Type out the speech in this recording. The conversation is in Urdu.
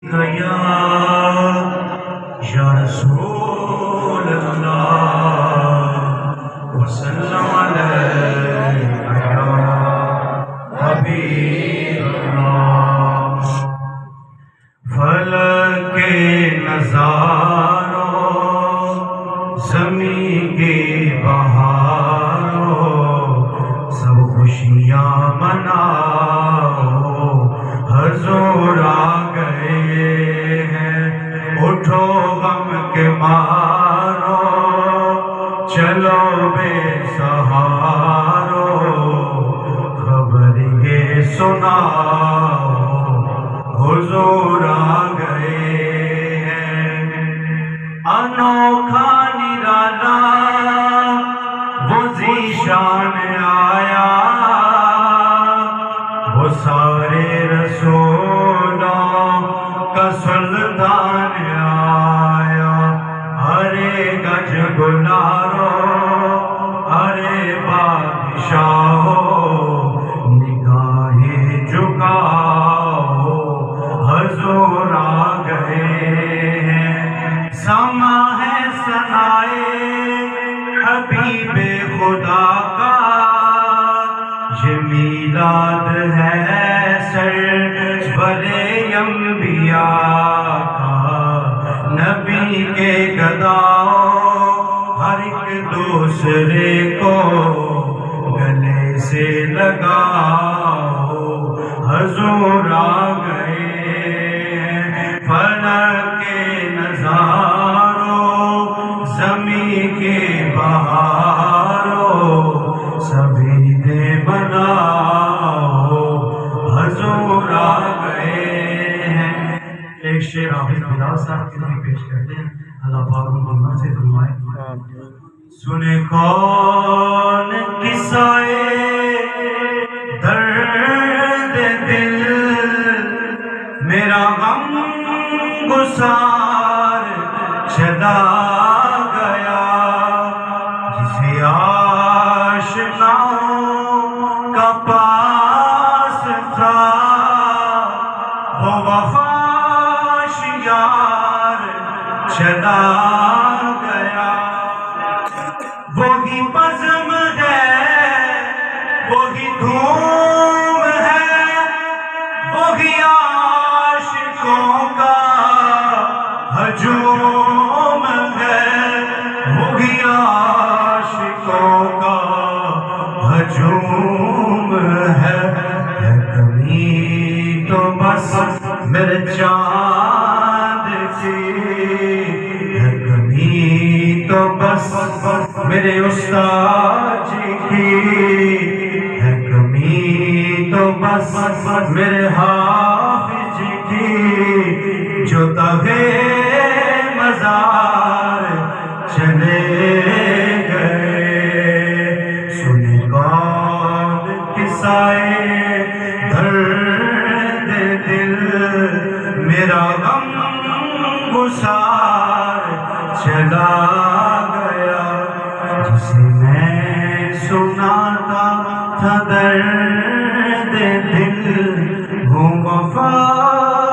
یا رسول اللہ وسلم علیہ یا حبیب اللہ فلک نظاروں زمین کی بہاروں سب خوشیاں مناؤ حضور آ گئے ہیں اٹھو غم کے مارو چلو بے سہارو خبر یہ سناؤ حضور آ گئے ہیں انوکھا نرالا وہ ذیشان آیا وہ سارے رسولوں کا سلطان آیا ارے گج گلارو ارے بادشاہو نگاہیں جھکاؤ حضور آ گئے ہیں سما ہے ثنائے حبیب خدا کا یہ میلاد ہے سرور انبیاء کا نبی کے گداؤ ہر ایک دوسرے کو گلے سے لگاؤ حضور آ گئے فلک کے نظاروں زمین کے بہاروں سبھی دے مناؤ حضور آ گئے ہیں ایک شعر حافظ بلال صاحب کے لیے پیش کرتے ہیں اللہ پاک محمد سے فرمائے سنے کون قصائے درد دل میرا غم گسار چلا گیا جسے آشناؤں کا پاس تھا وہ وفاش یار چلا گیا وہی بزم ہے وہی دھوم ہے وہی عاشقوں کا ہجوم ہے وہی عاشقوں کا ہجوم ہے کمی تو بس میرے چاند کی ہے کمی تو بس میرے استاد جی کی ہے کمی تو بس میرے حافظ جی کی جو تہے مزار چلے گئے سنے کون قصائے درد دل میرا غم گسار چلا گیا جسے میں سناتا تھا درد دل ہوں وفا